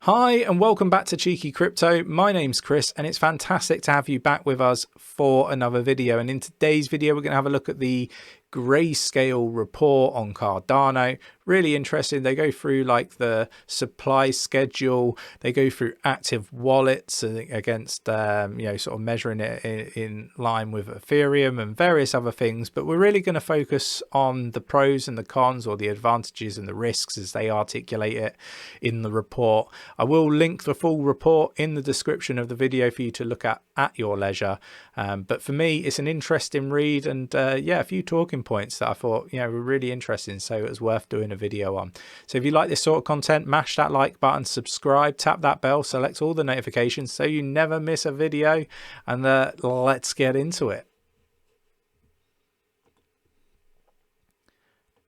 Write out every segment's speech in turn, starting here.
Hi and welcome back to Cheeky Crypto. My name's Chris and it's fantastic to have you back with us for another video. And in today's video we're going to have a look at the grayscale report on Cardano. Really interesting. They go through like the supply schedule, they go through active wallets against sort of measuring it in line with Ethereum and various other things, but we're really going to focus on the pros and the cons, or the advantages and the risks as they articulate it in the report. I will link the full report in the description of the video for you to look at your leisure, but for me it's an interesting read, and a few talking points that I thought were really interesting, so it was worth doing a video on. So if you like this sort of content, mash that like button, subscribe, tap that bell, select all the notifications so you never miss a video, and let's get into it.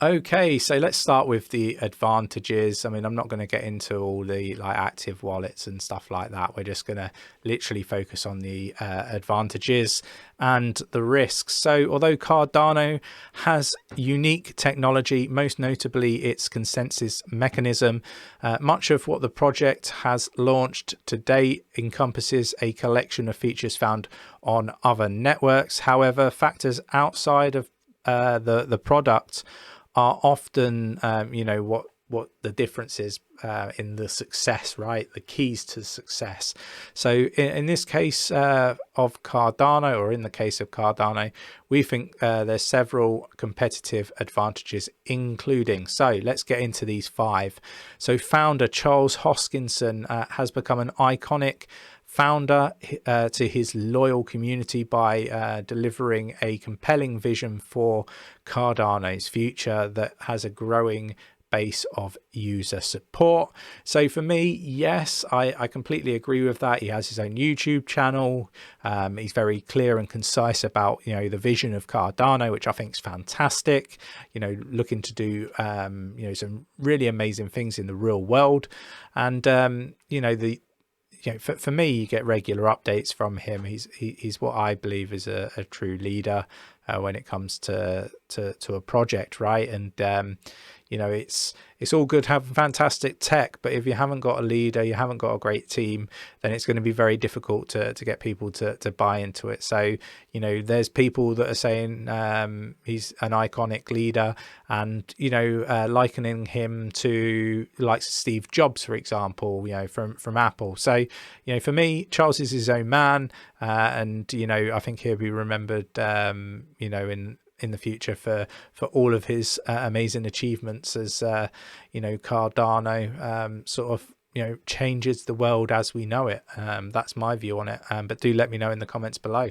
Okay, so let's start with the advantages. I mean, I'm not going to get into all the active wallets and stuff like that. We're just going to literally focus on the advantages and the risks. So although Cardano has unique technology, most notably its consensus mechanism, much of what the project has launched to date encompasses a collection of features found on other networks. However, factors outside of the product are often what the difference is in the success, right? The keys to success. So in this case of Cardano, or in the case of Cardano, we think there's several competitive advantages, including, so let's get into these 5. So founder Charles Hoskinson has become an iconic founder to his loyal community by delivering a compelling vision for Cardano's future that has a growing base of user support. So for me, yes, I completely agree with that. He has his own YouTube channel. He's very clear and concise about the vision of Cardano, which I think is fantastic. Looking to do some really amazing things in the real world, and for me, you get regular updates from him. He's what I believe is a true leader when it comes to a project, right? And it's all good having fantastic tech, but if you haven't got a leader, you haven't got a great team, then it's going to be very difficult to get people to buy into it. So there's people that are saying he's an iconic leader, and likening him to like Steve Jobs, for example, from Apple. So for me, Charles is his own man, and I think he'll be remembered in the future for all of his amazing achievements as Cardano sort of changes the world as we know it. That's my view on it, but do let me know in the comments below.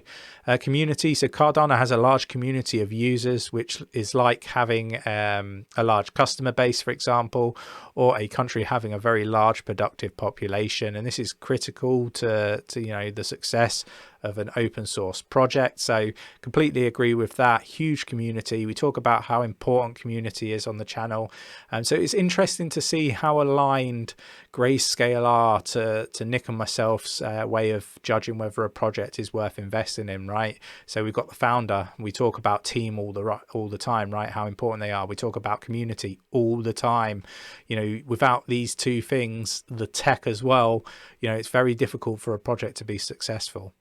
Community. So Cardano has a large community of users, which is like having a large customer base, for example, or a country having a very large productive population, and this is critical to the success of an open source project. So completely agree with that. Huge community. We talk about how important community is on the channel, and so it's interesting to see how aligned Grayscale are to Nick and myself's way of judging whether a project is worth investing in, right? So we've got the founder. We talk about team all the time, right? How important they are. We talk about community all the time. Without these two things, the tech as well, it's very difficult for a project to be successful.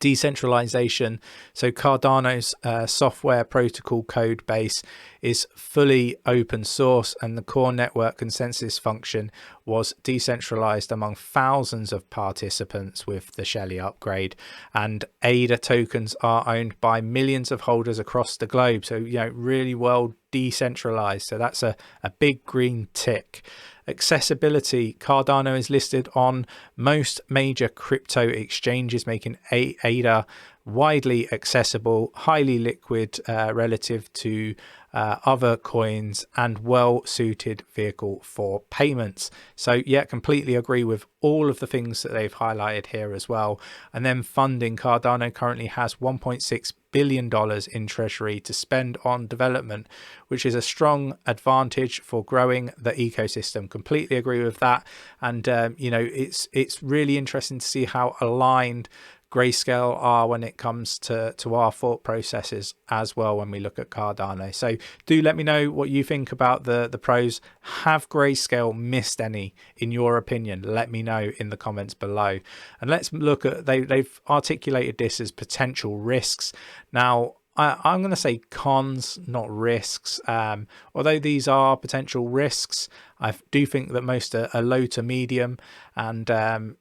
Decentralization. So Cardano's software protocol code base is fully open source, and the core network consensus function was decentralized among thousands of participants with the 𝗕𝗘𝗪𝗓 upgrade, and ADA tokens are owned by millions of holders across the globe. So really well decentralized. So that's a big green tick. Accessibility. Cardano is listed on most major crypto exchanges, making ADA widely accessible, highly liquid relative to other coins, and well suited vehicle for payments. So completely agree with all of the things that they've highlighted here as well. And then funding. Cardano currently has $1.6 billion in treasury to spend on development, which is a strong advantage for growing the ecosystem. Completely agree with that. And it's really interesting to see how aligned Grayscale are when it comes to our thought processes as well when we look at Cardano. So do let me know what you think about the pros. Have Grayscale missed any in your opinion? Let me know in the comments below. And let's look at, they've articulated this as potential risks. Now I'm going to say cons, not risks. Although these are potential risks, I do think that most are low to medium. And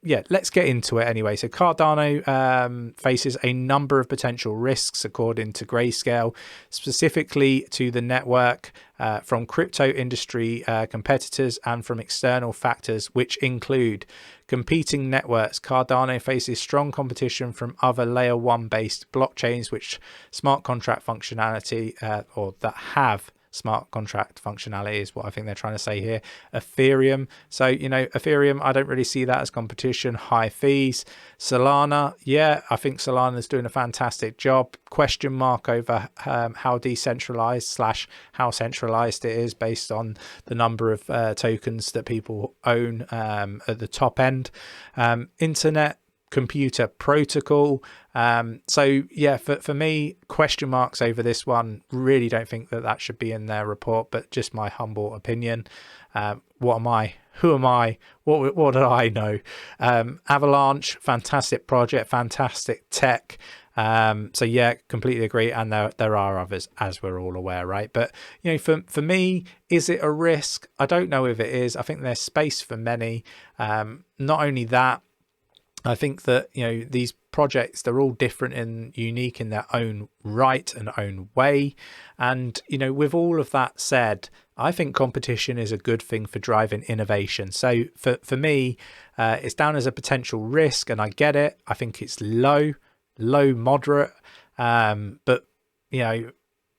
yeah, let's get into it anyway. So Cardano faces a number of potential risks according to Grayscale, specifically to the network from crypto industry competitors and from external factors, which include competing networks. Cardano faces strong competition from other layer 1 based blockchains, which smart contract functionality or that have smart contract functionality is what I think they're trying to say here. Ethereum. So, you know, Ethereum, I don't really see that as competition. High fees. Solana, yeah, I think Solana is doing a fantastic job. Question mark over how decentralized / how centralized it is based on the number of tokens that people own at the top end. Internet computer protocol. So yeah, for me, question marks over this one. Really don't think that should be in their report, but just my humble opinion. What am I? Who am I? What do I know? Avalanche, fantastic project, fantastic tech. So yeah, completely agree. And there are others, as we're all aware, right? But you know, for me, is it a risk? I don't know if it is. I think there's space for many. Not only that, I think that, you know, these projects, they're all different and unique in their own right and own way. And, you know, with all of that said, I think competition is a good thing for driving innovation. So for me, it's down as a potential risk, and I get it. I think it's low, moderate. But, you know,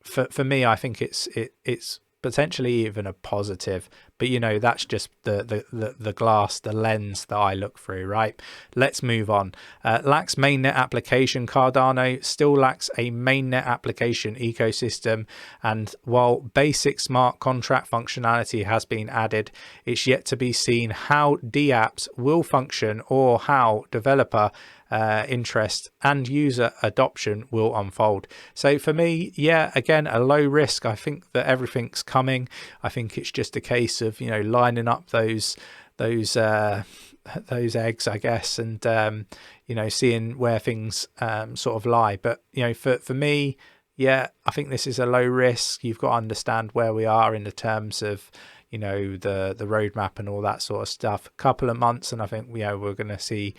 for me, I think it's potentially even a positive, but you know, that's just the glass, the lens that I look through, right? Let's move on. Lacks mainnet application. Cardano still lacks a mainnet application ecosystem, and while basic smart contract functionality has been added, it's yet to be seen how dApps will function or how developer interest and user adoption will unfold. So for me, yeah, again, a low risk. I think that everything's coming. I think it's just a case of, you know, lining up those eggs, I guess, and you know, seeing where things sort of lie. But you know, for me, yeah, I think this is a low risk. You've got to understand where we are in the terms of, you know, the roadmap and all that sort of stuff. A couple of months, and I think, you know, we're going to see,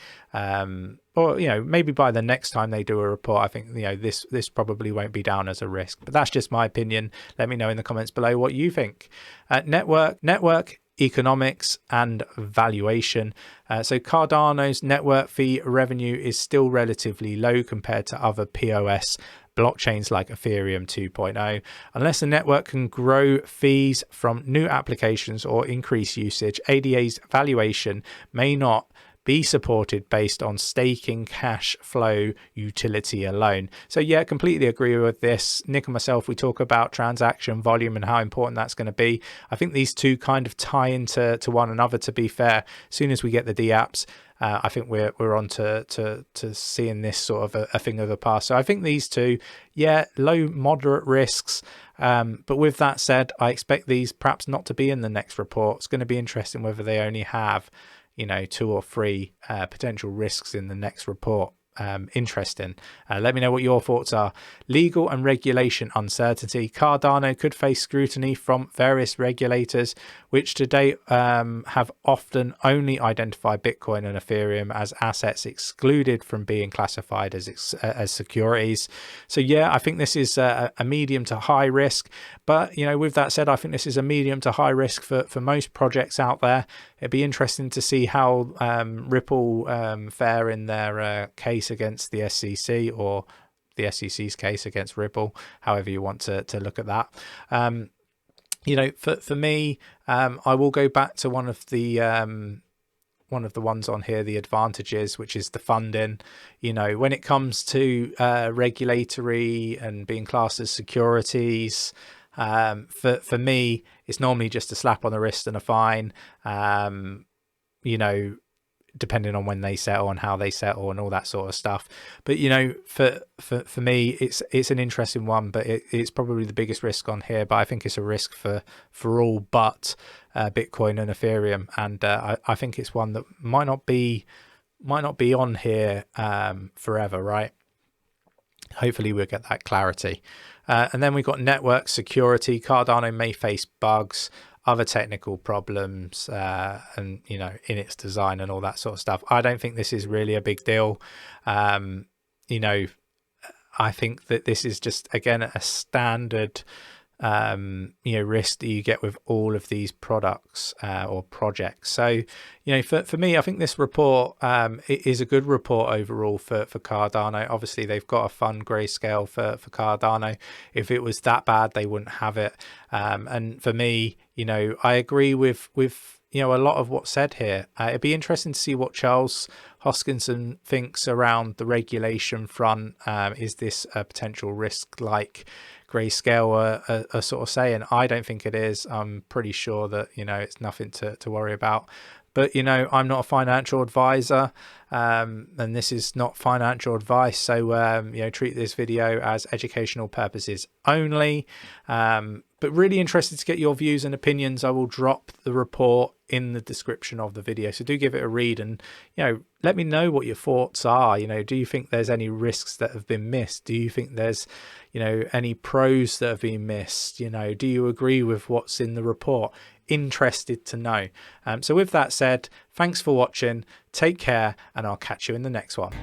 or, you know, maybe by the next time they do a report, I think, you know, this probably won't be down as a risk. But that's just my opinion. Let me know in the comments below what you think. Network economics and valuation. So Cardano's network fee revenue is still relatively low compared to other POS blockchains like Ethereum 2.0. Unless the network can grow fees from new applications or increase usage, ADA's valuation may not be supported based on staking cash flow utility alone. So yeah, completely agree with this. Nick and myself, we talk about transaction volume and how important that's going to be. I think these two kind of tie into one another, to be fair. As soon as we get the dApps, I think we're on to seeing this sort of a thing of the past. So I think these two, yeah, low, moderate risks. But with that said, I expect these perhaps not to be in the next report. It's going to be interesting whether they only have, you know, 2 or 3 potential risks in the next report. Interesting. Let me know what your thoughts are. Legal and regulation uncertainty. Cardano could face scrutiny from various regulators, which to date have often only identified Bitcoin and Ethereum as assets excluded from being classified as securities. So yeah, I think this is a medium to high risk. But, you know, with that said, I think this is a medium to high risk for most projects out there. It'd be interesting to see how Ripple fare in their case against the SEC, or the SEC's case against Ripple, however you want to look at that. You know, for me, I will go back to one of the ones on here, the advantages, which is the funding. You know, when it comes to regulatory and being classed as securities, for me, it's normally just a slap on the wrist and a fine. You know, depending on when they settle and how they settle and all that sort of stuff. But you know, for me, it's an interesting one, but it's probably the biggest risk on here. But I think it's a risk for all but Bitcoin and Ethereum, and I think it's one that might not be on here forever, right? Hopefully we'll get that clarity. And then we've got network security. Cardano may face bugs, other technical problems, and you know, in its design and all that sort of stuff. I don't think this is really a big deal. You know, I think that this is just, again, a standard you know, risk that you get with all of these products or projects. So, you know, for me, I think this report it is a good report overall for Cardano. Obviously, they've got a fun grayscale for Cardano. If it was that bad, they wouldn't have it. And for me, you know, I agree with you know, a lot of what's said here. It'd be interesting to see what Charles Hoskinson thinks around the regulation front. Is this a potential risk like Grayscale are sort of saying? I don't think it is. I'm pretty sure that, you know, it's nothing to worry about. But, you know, I'm not a financial advisor, and this is not financial advice. So, you know, treat this video as educational purposes only. But really interested to get your views and opinions. I will drop the report in the description of the video, so do give it a read, and you know, let me know what your thoughts are. You know, do you think there's any risks that have been missed? Do you think there's, you know, any pros that have been missed? You know, do you agree with what's in the report? Interested to know. So with that said, thanks for watching, take care, and I'll catch you in the next one.